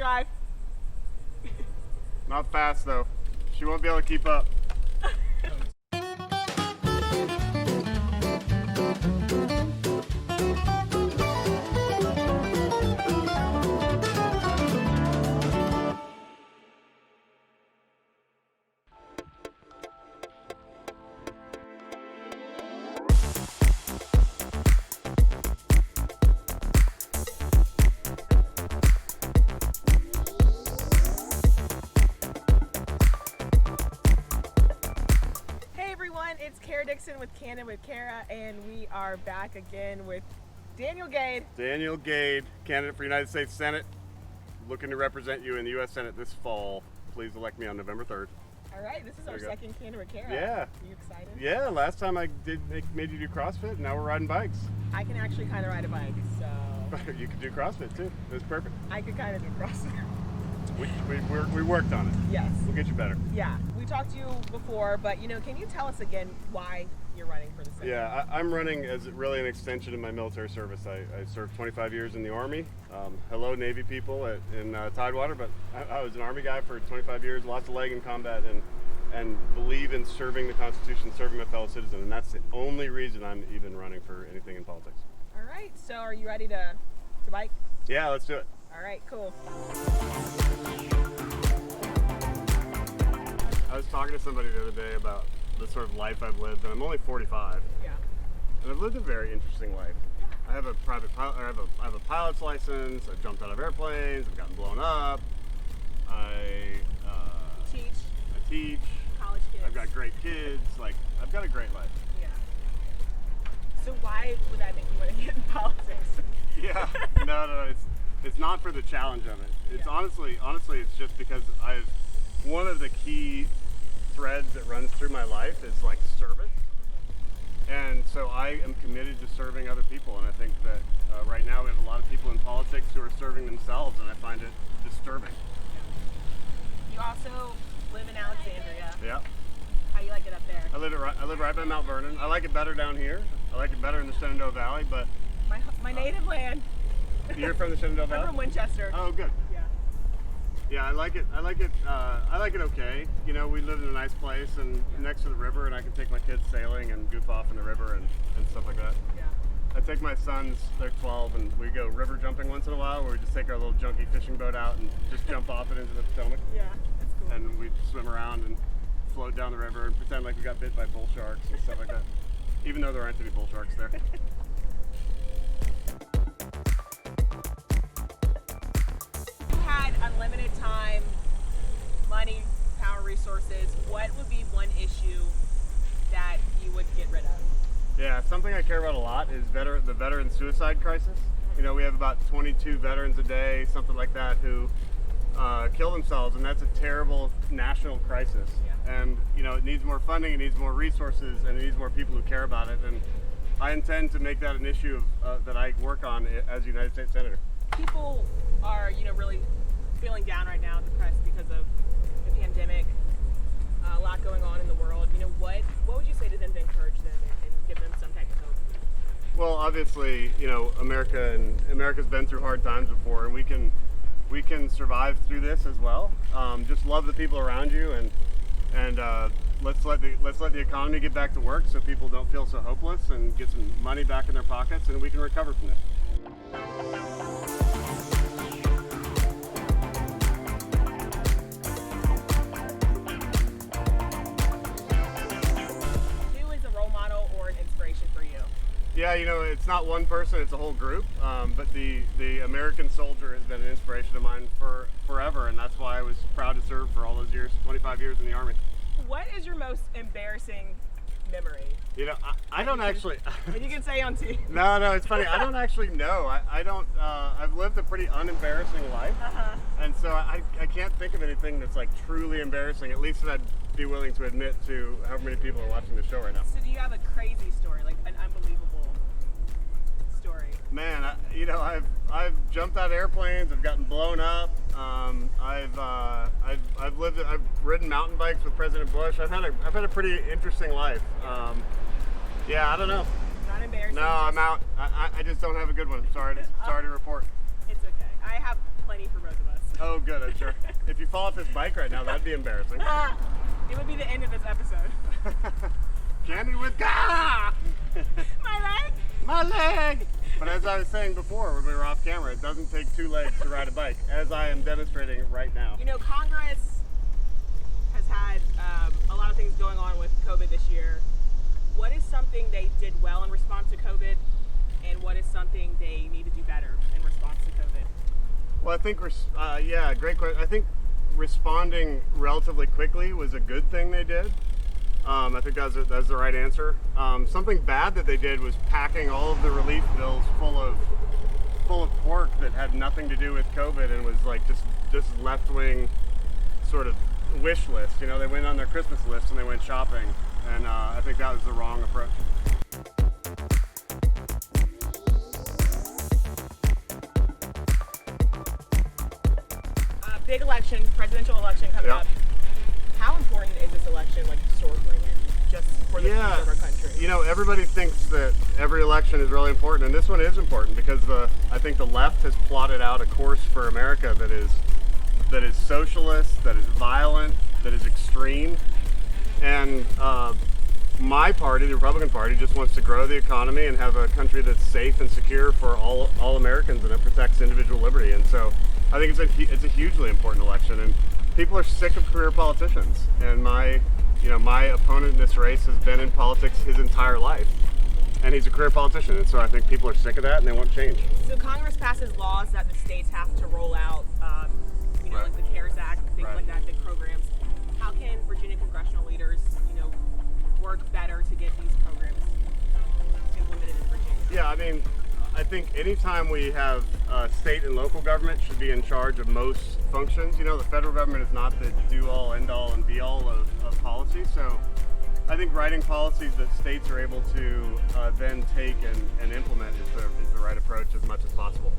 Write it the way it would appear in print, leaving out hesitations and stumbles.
drive. Not fast though. She won't be able to keep up. It's Dixon with Candid with Kara, and we are back again with Daniel Gade. Daniel Gade, candidate for United States Senate, looking to represent you in the U.S. Senate this fall. Please elect me on November 3rd. All right, this is our second Candid with Kara. Yeah. Are you excited? Yeah, last time I made you do CrossFit, and now we're riding bikes. I can actually kind of ride a bike, so... You could do CrossFit too. It was perfect. I could kind of do CrossFit. We worked on it. Yes. We'll get you better. Yeah. We talked to you before, but can you tell us again why you're running for the Senate? Yeah, I'm running as really an extension of my military service. I served 25 years in the Army. Hello, Navy people in Tidewater, but I was an Army guy for 25 years, lots of leg in combat, and believe in serving the Constitution, serving my fellow citizen, and that's the only reason I'm even running for anything in politics. All right, so are you ready to bike? Yeah, let's do it. All right, cool. I was talking to somebody the other day about the sort of life I've lived, and I'm only 45. Yeah. And I've lived a very interesting life. I have a private pilot, or I have a pilot's license. I've jumped out of airplanes. I've gotten blown up. I teach. College kids. I've got great kids. Like, I've got a great life. Yeah. So why would that make you want to get in politics? Yeah. No. It's not for the challenge of it. It's honestly, it's just because one of the key threads that runs through my life is like service. And so I am committed to serving other people, and I think that right now we have a lot of people in politics who are serving themselves, and I find it disturbing. You also live in Alexandria. Yeah. How you like it up there? I live right by Mount Vernon. I like it better down here. I like it better in the Shenandoah Valley, but my native land. You're from the Shenandoah Valley? I'm from Winchester. Oh, good. Yeah. Yeah, I like it. I like it okay. We live in a nice place and next to the river, and I can take my kids sailing and goof off in the river and stuff like that. Yeah. I take my sons, they're 12, and we go river jumping once in a while, where we just take our little junky fishing boat out and just jump off it into the Potomac. Yeah, that's cool. And we swim around and float down the river and pretend like we got bit by bull sharks and stuff like that. Even though there aren't any bull sharks there. Had unlimited time, money, power, resources, what would be one issue that you would get rid of? Yeah, something I care about a lot is the veteran suicide crisis. We have about 22 veterans a day, something like that, who kill themselves, and that's a terrible national crisis. Yeah. And it needs more funding, it needs more resources, and it needs more people who care about it. And I intend to make that an issue that I work on as a United States Senator. People are, really feeling down right now, depressed because of the pandemic, a lot going on in the world. What would you say to them to encourage them and give them some type of hope? Well, obviously, America's been through hard times before, and we can survive through this as well. Just love the people around you, and let's let the economy get back to work so people don't feel so hopeless, and get some money back in their pockets, and we can recover from this. Yeah, it's not one person, it's a whole group, but the American soldier has been an inspiration of mine forever, and that's why I was proud to serve for all those years, 25 years in the Army. What is your most embarrassing memory? I don't actually... And you can say on TV. No, it's funny, I don't actually know. I've lived a pretty unembarrassing life, and so I can't think of anything that's like truly embarrassing, at least that I'd be willing to admit to however many people are watching the show right now. So do you have a crazy story, like an unbelievable story? Man, I've jumped out of airplanes. I've gotten blown up. I've ridden mountain bikes with President Bush. I've had a pretty interesting life. Yeah, I don't know. Not embarrassing. No, I'm out. I just don't have a good one. Sorry to report. It's okay. I have plenty for both of us. Oh, Oh, good. I'm sure. If you fall off this bike right now, that'd be embarrassing. It would be the end of this episode. Candid with Gade! My leg? My leg! But as I was saying before when we were off camera, it doesn't take 2 legs to ride a bike, as I am demonstrating right now. You know, Congress has had a lot of things going on with COVID this year. What is something they did well in response to COVID, and what is something they need to do better in response to COVID? Well, I think, yeah, great question. I think responding relatively quickly was a good thing they did. I think that's the right answer. Something bad that they did was packing all of the relief bills full of pork that had nothing to do with COVID and was like just left-wing sort of wish list. You know, they went on their Christmas list and they went shopping, and I think that was the wrong approach. Big election, presidential election coming up. How important is this election, like historically, and just for the future of our country? You know, everybody thinks that every election is really important, and this one is important because I think the left has plotted out a course for America that is socialist, that is violent, that is extreme, and my party, the Republican Party, just wants to grow the economy and have a country that's safe and secure for all Americans, and it protects individual liberty. And so I think it's a hugely important election, and people are sick of career politicians. And my opponent in this race has been in politics his entire life, and he's a career politician. And so I think people are sick of that, and they won't change. So Congress passes laws that the states have to roll out, like the CARES Act, things like that, big programs. How can Virginia congressional leaders, work better to get these programs implemented in Virginia? Yeah, I mean, I think anytime we have state and local government should be in charge of most functions. You know, the federal government is not the do-all, end-all, and be-all of policy. So I think writing policies that states are able to then take and implement is the right approach as much as possible.